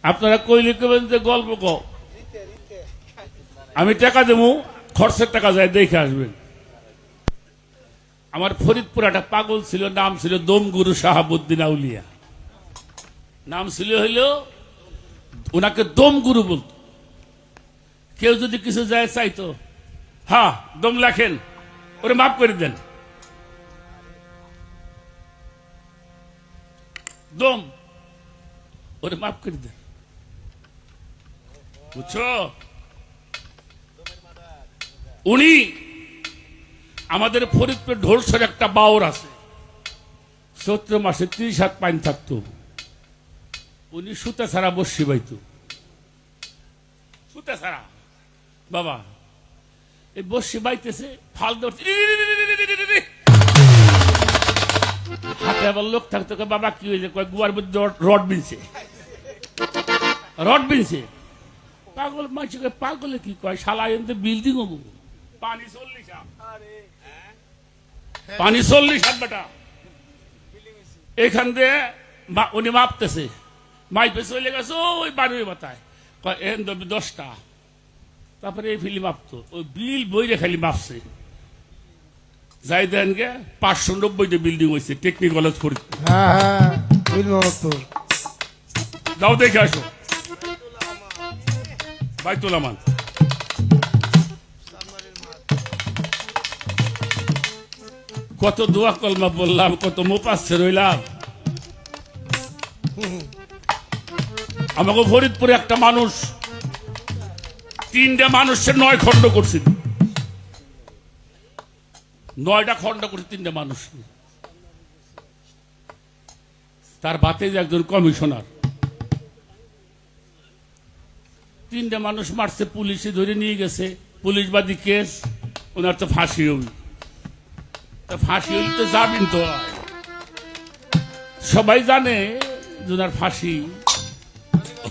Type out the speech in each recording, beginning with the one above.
আপনারা কইলে কেবেন যে গল্প কও, আমি টাকা দেবো, খরচের টাকা যায় দেখে আসবেন। আমার ফরিদপুর একটা পাগল ছিল, নাম ছিল দমগুরু শাহাবুদ্দিন আউলিয়া। নাম ছিল হইল, ওনাকে দমগুরু বলতো। কেউ যদি কিছু যায় চাইতো, হ্যাঁ দম লেখেন, ওরে মাফ করে দেন, দম ওরে মাফ করে দেন, বুঝছো? উনি আমাদের ফরিদপুর ঢোলসর একটা বাওর আছে, চৈত্র মাসে 30 হাত পানি থাকতো। উনি সুতা ছাড়া বসি বাইতো, সুতা ছাড়া। বাবা এই বসি বাইতেছে, ফাল ধরছে, হাতে আবার লোক থাকতো। বাবা কি হয়েছে? গুয়ার মধ্যে রড বিনছে, রড বিনছে। পাগল মানুষকে পাগলে কি কয়, শালা এমনি বিল্ডিং হবো, পানি 40 হাত, পানি 40 হাত বেটা। এখান দিয়ে উনি মাপতেছে, মাইপে চলে গেছে ওই বাড়ির মাথায়, এন 10টা। তারপরে এই ফিলি মাপতো, ওই বিল বইরে খালি মাপছে। যাই দেন গে 590টা বিল্ডিং হয়েছে টেকনিক কলেজ ফরিদপুর। যাও দেখে আসো, বাইতুল আমান। কত দোয়া কলমা বললাম, কত মুপাচ্ছে রইলাম। আমাকে ফরিদপুরে একটা মানুষ 3টা মানুষের 9 খণ্ড করছিল, 9টা খণ্ড করছে 3টা মানুষ। তার বাতে যে একজন কমিশনার, 3টা মানুষ মারছে, পুলিশে ধরে নিয়ে গেছে, পুলিশবাদী কেস, ওনার তো ফাঁসি হবি। ফাঁসি হলে তো জামিন তো হয়, সবাই জানে যে ওনার ফাঁসি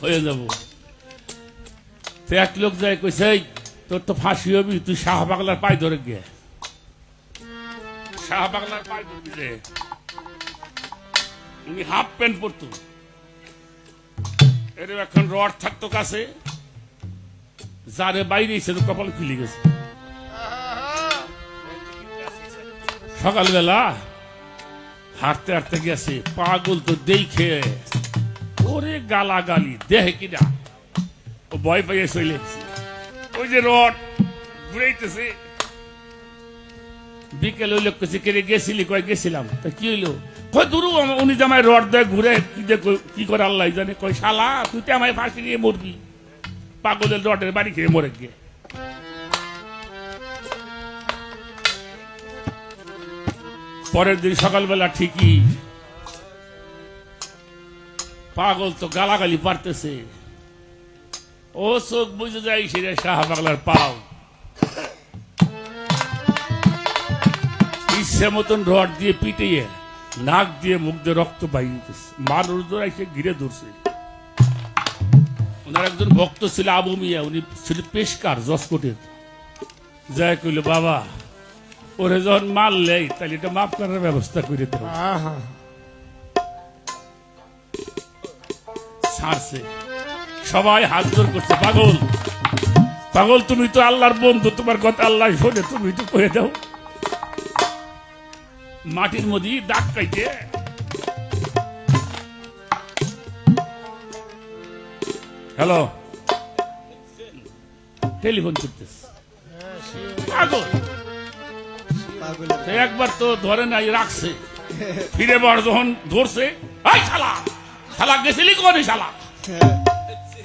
হয়ে যাব। তো এক লোক যায় কইছে, তোর তো ফাঁসি হবি, তুই শাহবাগলার পায়ে ধরে গিয়ে, শাহবাগলার পায়ে ধরে। উনি হাফ প্যান্ট পরতো, এর এখন রড থাকতো কাছে, যারে বাইরে এসে তো কপাল খুলে গেছে। সকালবেলা হাঁটতে হাঁটতে গেছে, পাগল তো দেখে ওরে গালাগালি দেহে কিনা, ও ভয় পাইয়ে চলে এসেছে। ওই যে রড ঘুরাইতেছে, বিকেল ওই লোক কেছে কেড়ে গেছিলি, কয় গেছিলাম। তা কি হইলো? কয় দূরও উনি জামায় রড দেয় ঘুরে, কি করে আল্লাহ জানে। কয় শালা তুই তো আমায় ফাঁসি নিয়ে মরবি, পাগলের রডের বাড়ি খেয়ে মরে গিয়ে। পরের দিন সকালবেলা ঠিকই পাগল তো গালাগালি পারতেছে, ও চোখ বুঝে যায় সেটা শাহবাগলার পাও। ইচ্ছে মতন রড দিয়ে পিটিয়ে নাক দিয়ে মুখ দিয়ে রক্ত বাইতেছে। মানুষ ধরাইছে, ঘিরে ধরছে। ওনার একজন ভক্ত ছিল আবু মিয়া, উনি ছিল পেশকার জসকোটের। যাই কইল, বাবা ওরে যখন মারলে তাহলে এটা মাফ করার ব্যবস্থা করে দেব। ছাড়ছে, সবাই হাত জোর করছে। পাগল পাগল তুমি তো আল্লাহর বন্ধু, তোমার কথা আল্লাহ শোনে, তুমি তো কয়ে দাও। মাটির মধ্যে দাগ কাইতে হ্যালো টেলিফোন করতেছে। পাগল একবার তো ধরে নাই, রাখছে। ফিরে বার যখন ধরছে, এই শালা শালা গেছিলি কোনে শালা?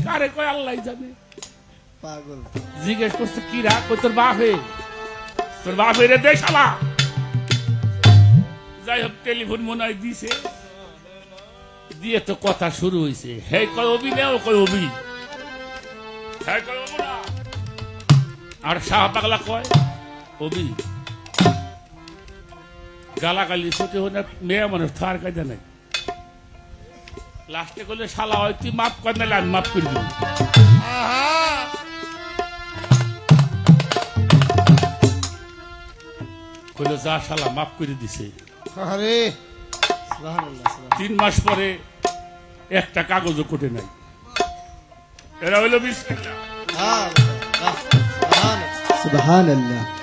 কারে কয় আল্লাহ জানে। পাগল জিজ্ঞেস করছে, কি রাখ? তোর বাপে, তোর বাপে রে দে শালা। যাই হোক টেলিফোন মনে হয় দিছে, দিয়ে তো কথা শুরু হয়েছে। হে কয় অবি না, ও কয় অবি, হ্যাঁ কয় অবি না। আর শাহ পাগলা কয় অবি। গালাগালি ছোট হয়ে মেয়ে মানুষ থার কাজে নাই। লাস্টে করলে শালা হয়, তুই মাফ কর না, আমি মাফ করে দিব। কইলো যা শালা মাফ করে দিছে। 3 মাস পরে একটা কাগজও কোটে নাই। এরা হইল বিসমিল্লাহ। সুবহানাল্লাহ।